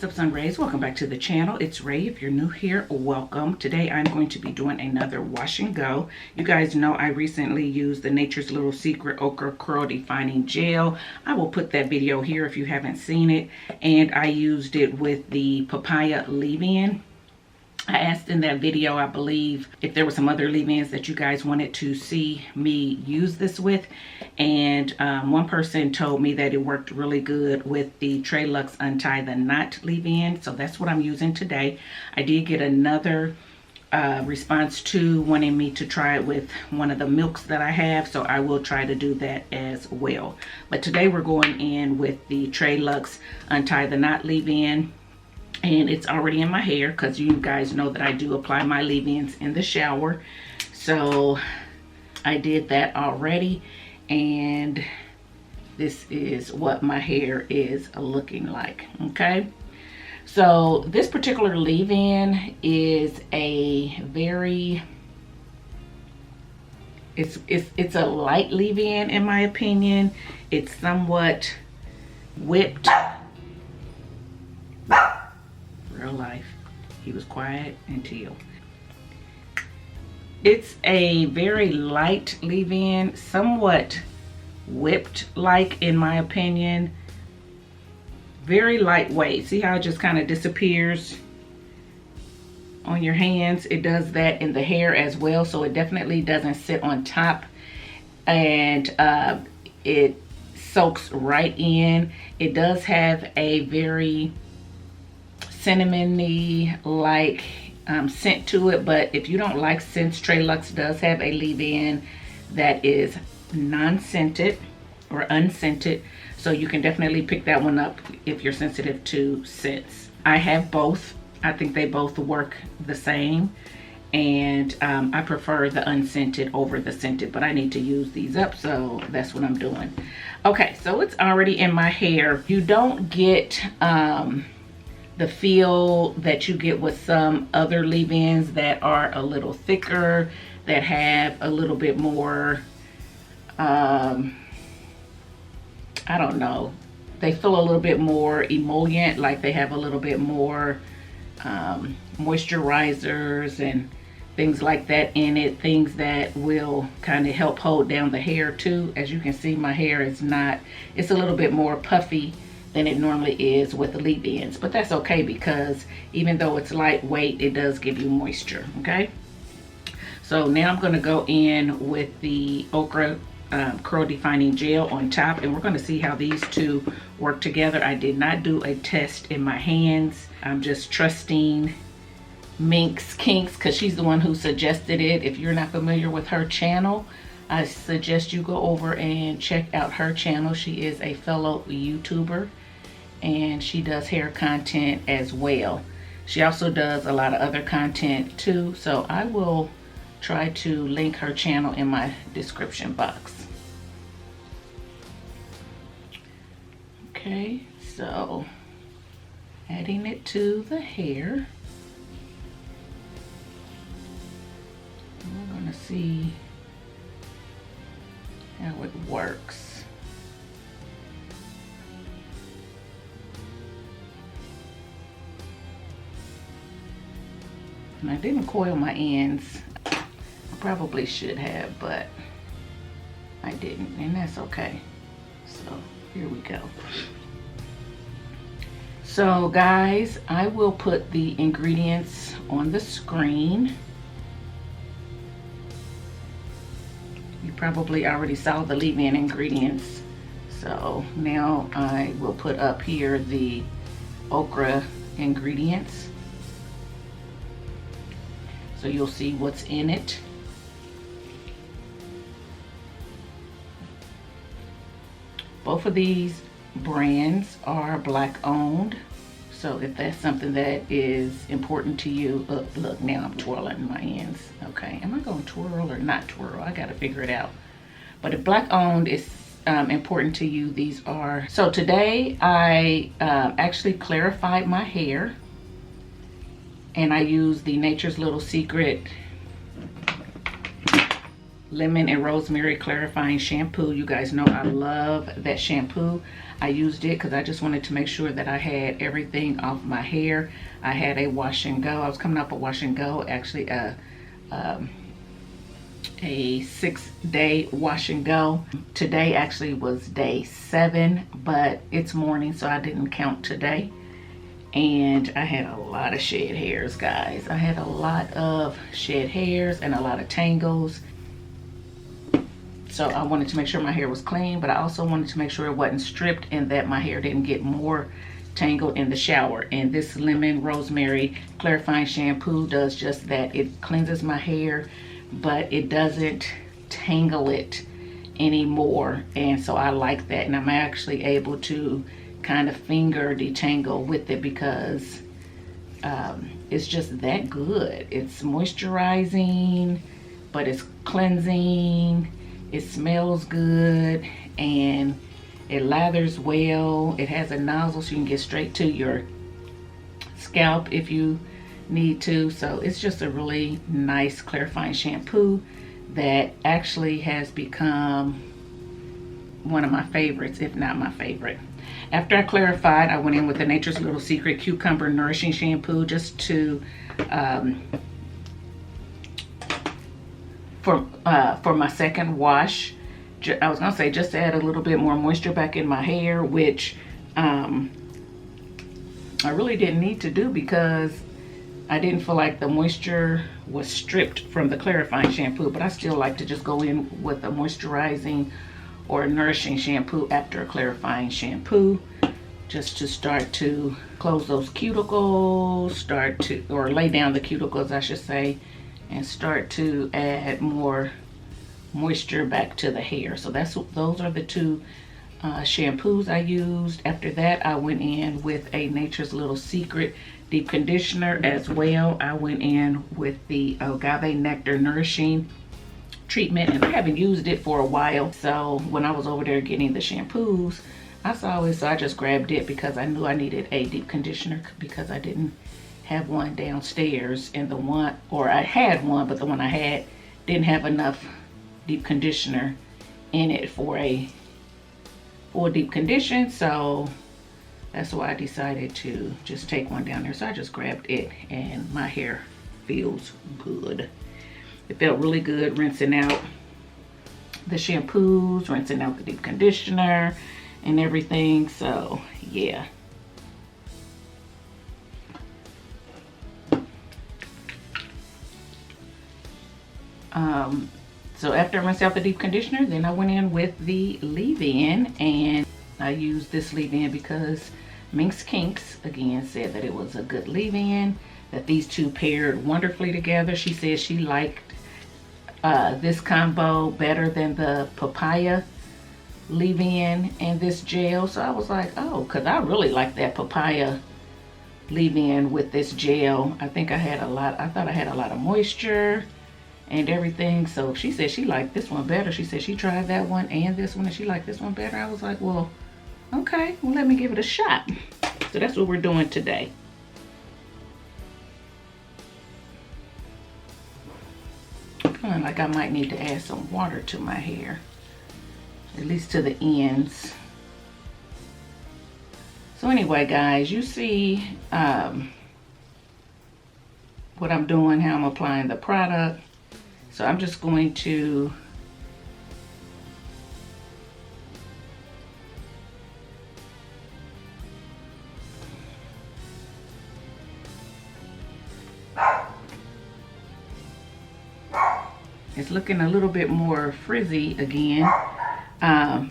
What's up, Sun Rays? Welcome back to the channel. It's Ray. If you're new here, welcome. Today I'm going to be doing another wash and go. You guys know I recently used the Nature's Little Secret Okra Curl Defining Gel. I will put that video here if you haven't seen it. And I used it with the papaya leave-in. I asked in that video, I believe, if there were some other leave-ins that you guys wanted to see me use this with. And one person told me that it worked really good with the TreLuxe Untie the Knot leave-in. So that's what I'm using today. I did get another response to wanting me to try it with one of the milks that I have. So I will try to do that as well. But today we're going in with the TreLuxe Untie the Knot leave-in. And it's already in my hair because you guys know that I do apply my leave-ins in the shower. So I did that already. And this is what my hair is looking like. Okay. So this particular leave-in is a very, it's a light leave-in in my opinion. It's somewhat whipped. Real life. He was quiet until. It's a very light leave-in, somewhat whipped like in my opinion. Very lightweight. See how it just kind of disappears on your hands? It does that in the hair as well, so it definitely doesn't sit on top, and it soaks right in. It does have a very cinnamony like scent to it, but if you don't like scents, TreLuxe does have a leave-in that is non-scented or unscented, so you can definitely pick that one up if you're sensitive to scents. I have both. I think they both work the same, and I prefer the unscented over the scented, but I need to use these up, so that's what I'm doing. Okay, so it's already in my hair. You don't get the feel that you get with some other leave-ins that are a little thicker, that have a little bit more, I don't know, they feel a little bit more emollient, like they have a little bit more moisturizers and things like that in it, things that will kind of help hold down the hair too. As you can see, my hair is not, it's a little bit more puffy than it normally is with the leave-ins, but that's okay because even though it's lightweight, it does give you moisture. Okay, so now I'm going to go in with the Okra Curl Defining Gel on top, and we're going to see how these two work together. I did not do a test in my hands. I'm just trusting Minx Kinks because she's the one who suggested it. If you're not familiar with her channel, I suggest you go over and check out her channel. She is a fellow YouTuber and she does hair content as well. She also does a lot of other content too, so I will try to link her channel in my description box. Okay, so adding it to the hair. We're gonna see how it works. And I didn't coil my ends. I probably should have, but I didn't, and that's okay. So here we go. So guys, I will put the ingredients on the screen. You probably already saw the leave-in ingredients. So now I will put up here the okra ingredients. So you'll see what's in it. Both of these brands are Black owned. So if that's something that is important to you, look, now I'm twirling my ends. Okay, am I going to twirl or not twirl? I got to figure it out. But if Black owned is important to you, these are. So today I actually clarified my hair, and I used the Nature's Little Secret lemon and rosemary clarifying shampoo. You guys know I love that shampoo. I used it because I just wanted to make sure that I had everything off my hair. I had a wash and go. I was coming off a wash and go, actually a 6-day wash and go. Today actually was day 7, but it's morning, so I didn't count today. And I had a lot of shed hairs, guys. I had a lot of shed hairs and a lot of tangles. So I wanted to make sure my hair was clean, but I also wanted to make sure it wasn't stripped and that my hair didn't get more tangled in the shower. And this lemon rosemary clarifying shampoo does just that. It cleanses my hair, but it doesn't tangle it anymore. And so I like that. And I'm actually able to kind of finger detangle with it because it's just that good. It's moisturizing, but it's cleansing. It smells good and it lathers well. It has a nozzle so you can get straight to your scalp if you need to. So it's just a really nice clarifying shampoo that actually has become one of my favorites, if not my favorite. After I clarified, I went in with the Nature's Little Secret Cucumber Nourishing Shampoo just to for my second wash. I was gonna say just to add a little bit more moisture back in my hair, which I really didn't need to do because I didn't feel like the moisture was stripped from the clarifying shampoo, but I still like to just go in with a moisturizing or nourishing shampoo after a clarifying shampoo, just to start to close those cuticles, or lay down the cuticles, I should say, and start to add more moisture back to the hair. So those are the two shampoos I used. After that, I went in with a Nature's Little Secret deep conditioner as well. I went in with the Agave Nectar Nourishing treatment, and I haven't used it for a while. So when I was over there getting the shampoos, I saw it, so I just grabbed it because I knew I needed a deep conditioner because I didn't have one downstairs, and I had one, but the one I had didn't have enough deep conditioner in it for a full deep condition. So that's why I decided to just take one down there. So I just grabbed it, and my hair feels good. It felt really good rinsing out the shampoos, rinsing out the deep conditioner and everything. So yeah. So after I rinsed out the deep conditioner, then I went in with the leave-in, and I used this leave-in because Minx Kinks again said that it was a good leave-in, that these two paired wonderfully together. She said she liked this combo better than the papaya leave-in and this gel. So I was like, oh, because I really like that papaya leave-in with this gel. I thought I had a lot of moisture and everything. So she said she liked this one better. She said she tried that one and this one and she liked this one better. I was like, well, okay, well, let me give it a shot. So that's what we're doing today. Feeling like I might need to add some water to my hair, at least to the ends. So anyway, guys, you see what I'm doing, how I'm applying the product. So I'm just going to it's looking a little bit more frizzy again,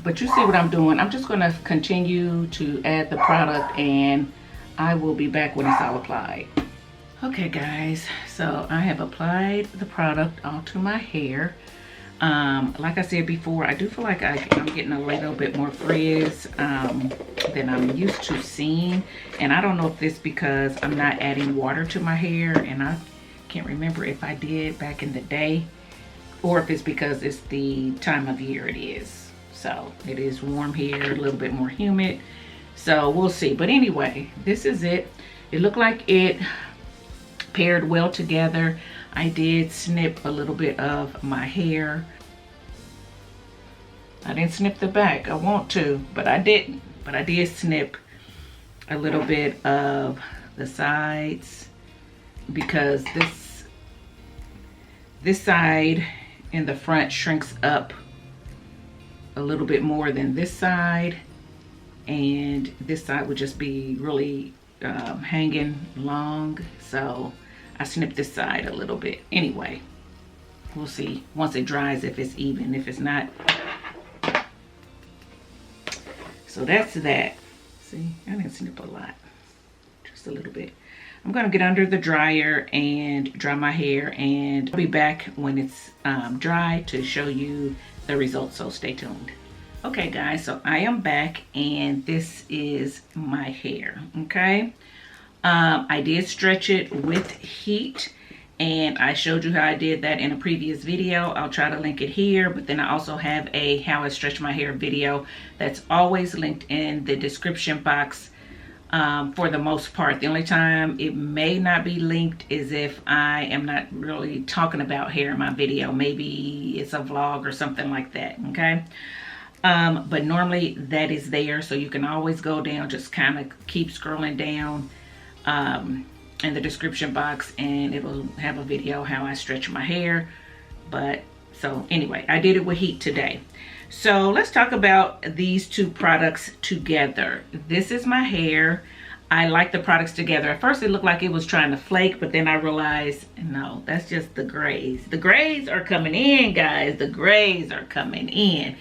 but you see what I'm doing. I'm just going to continue to add the product, and I will be back when it's all applied. Okay guys, so I have applied the product onto my hair. Like I said before, I do feel like I'm getting a little bit more frizz than I'm used to seeing. And I don't know if it's because I'm not adding water to my hair, and I can't remember if I did back in the day, or if it's because it's the time of year it is. So it is warm here, a little bit more humid. So we'll see. But anyway, this is it. It looked like it paired well together. I did snip a little bit of my hair I didn't snip the back. I want to, but I didn't. But I did snip a little bit of the sides because this side in the front shrinks up a little bit more than this side, and this side would just be really hanging long, so I snipped this side a little bit. Anyway, we'll see once it dries if it's even. If it's not, so that's that. See, I didn't snip a lot, just a little bit. I'm gonna get under the dryer and dry my hair, and I'll be back when it's dry to show you the results, so stay tuned. Okay guys, so I am back and this is my hair, okay? I did stretch it with heat, and I showed you how I did that in a previous video. I'll try to link it here, but then I also have a how I stretch my hair video that's always linked in the description box for the most part. The only time it may not be linked is if I am not really talking about hair in my video. Maybe it's a vlog or something like that, okay? But normally that is there, so you can always go down, just kind of keep scrolling down in the description box, and it'll have a video how I stretch my hair. But so anyway, I did it with heat today. So let's talk about these two products together. This is my hair. I like the products together. At first it looked like it was trying to flake, but then I realized, no, that's just the grays. The grays are coming in, guys. The grays are coming in.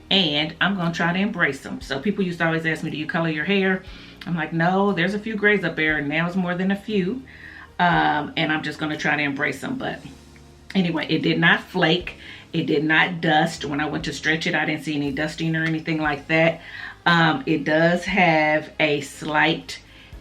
And I'm gonna try to embrace them. So people used to always ask me, do you color your hair? I'm like, no, there's a few grays up there, and now it's more than a few. And I'm just gonna try to embrace them. But anyway, it did not flake. It did not dust. When I went to stretch it, I didn't see any dusting or anything like that. It does have a slight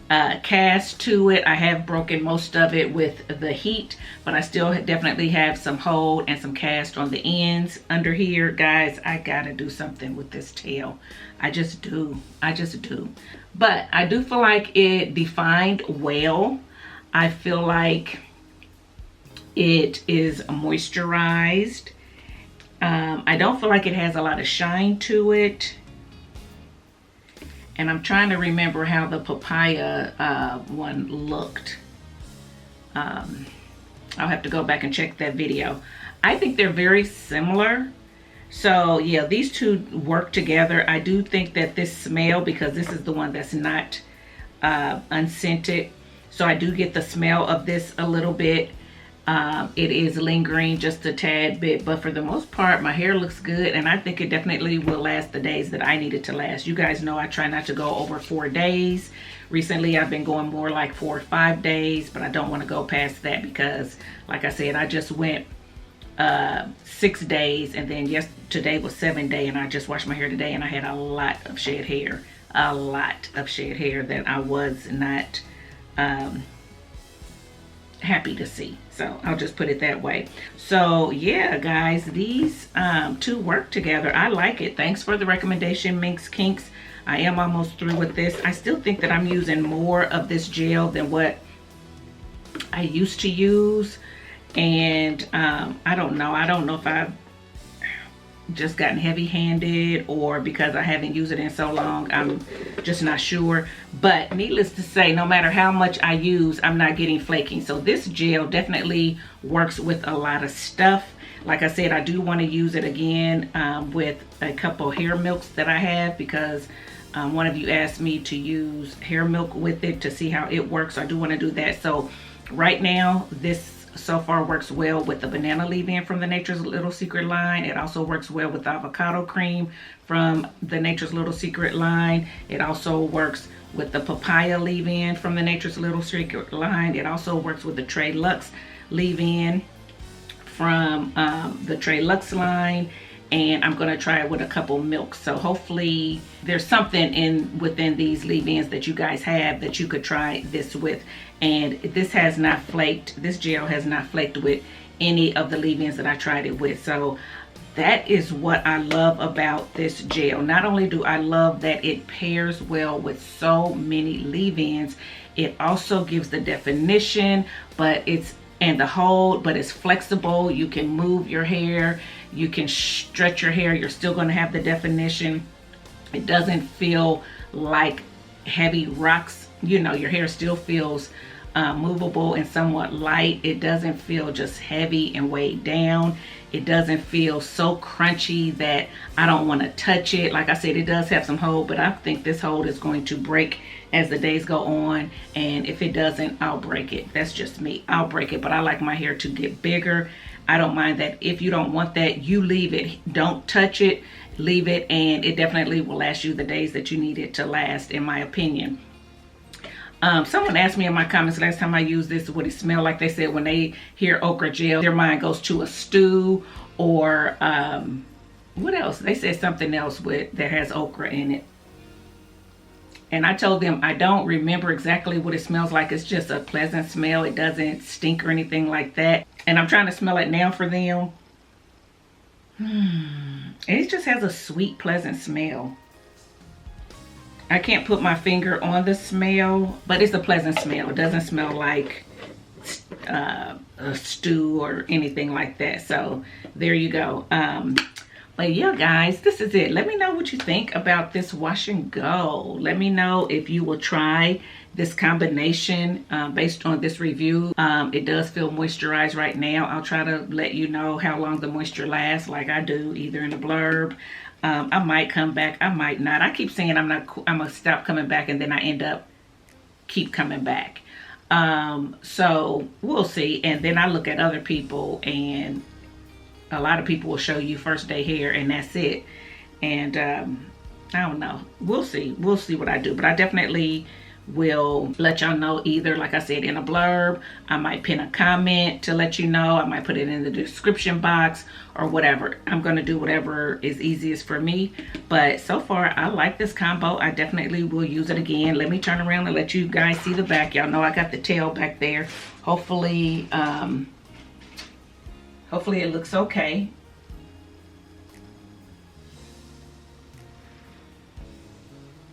cast to it. I have broken most of it with the heat, but I still definitely have some hold and some cast on the ends under here. Guys, I gotta do something with this tail. I just do. But I do feel like it defined well. I feel like it is moisturized. I don't feel like it has a lot of shine to it. And I'm trying to remember how the papaya one looked. I'll have to go back and check that video. I think they're very similar. So yeah, these two work together. I do think that this smell, because this is the one that's not unscented, so I do get the smell of this a little bit. It is lingering just a tad bit, but for the most part, my hair looks good, and I think it definitely will last the days that I need it to last. You guys know I try not to go over 4 days. Recently, I've been going more like 4 or 5 days, but I don't want to go past that because, like I said, I just went 6 days, and then today was 7th day, and I just washed my hair today, and I had a lot of shed hair. A lot of shed hair that I was not happy to see. So I'll just put it that way. So yeah, guys, these two work together. I like it. Thanks for the recommendation, Minx Kinks. I am almost through with this. I still think that I'm using more of this gel than what I used to use, and I don't know if I've just gotten heavy-handed or because I haven't used it in so long. I'm just not sure, but needless to say, no matter how much I use, I'm not getting flaking. So this gel definitely works with a lot of stuff. Like I said, I do want to use it again with a couple hair milks that I have, because one of you asked me to use hair milk with it to see how it works. So I do want to do that. So right now, this so far works well with the banana leave-in from the Nature's Little Secret line. It also works well with the avocado cream from the Nature's Little Secret line. It also works with the papaya leave-in from the Nature's Little Secret line. It also works with the TreLuxe leave-in from the TreLuxe line. And I'm going to try it with a couple milks. So hopefully there's something within these leave-ins that you guys have that you could try this with. And this has not flaked. This gel has not flaked with any of the leave-ins that I tried it with. So that is what I love about this gel. Not only do I love that it pairs well with so many leave-ins, it also gives the definition, but it's and the hold, but it's flexible. You can move your hair. You can stretch your hair. You're still going to have the definition. It doesn't feel like heavy rocks. You know, your hair still feels movable and somewhat light. It doesn't feel just heavy and weighed down. It doesn't feel so crunchy that I don't want to touch it. Like I said, it does have some hold, but I think this hold is going to break as the days go on. And if it doesn't, I'll break it. That's just me. I'll break it, but I like my hair to get bigger. I don't mind that. If you don't want that, you leave it. Don't touch it. Leave it, and it definitely will last you the days that you need it to last, in my opinion. Someone asked me in my comments last time I used this, what it smelled like. They said when they hear okra gel, their mind goes to a stew, or what else? They said something else that has okra in it. And I told them I don't remember exactly what it smells like. It's just a pleasant smell. It doesn't stink or anything like that. And I'm trying to smell it now for them. It just has a sweet, pleasant smell. I can't put my finger on the smell, but it's a pleasant smell. It doesn't smell like a stew or anything like that. So there you go. But yeah, guys, this is it. Let me know what you think about this wash and go. Let me know if you will try this combination based on this review. It does feel moisturized right now. I'll try to let you know how long the moisture lasts, like I do, either in the blurb. I might come back, I might not. I keep saying I'm gonna stop coming back, and then I end up keep coming back. So we'll see. And then I look at other people, and a lot of people will show you first day hair and that's it. And I don't know, we'll see what I do. But I definitely will let y'all know, either like I said in a blurb, I might pin a comment to let you know, I might put it in the description box or whatever. I'm gonna do whatever is easiest for me. But so far I like this combo. I definitely will use it again. Let me turn around and let you guys see the back. Y'all know I got the tail back there. Hopefully it looks okay.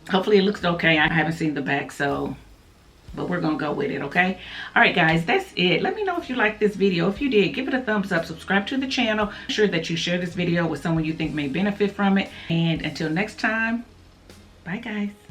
Hopefully it looks okay. I haven't seen the back, but we're gonna go with it, okay? All right, guys, that's it. Let me know if you liked this video. If you did, give it a thumbs up, subscribe to the channel. Make sure that you share this video with someone you think may benefit from it. And until next time, bye, guys.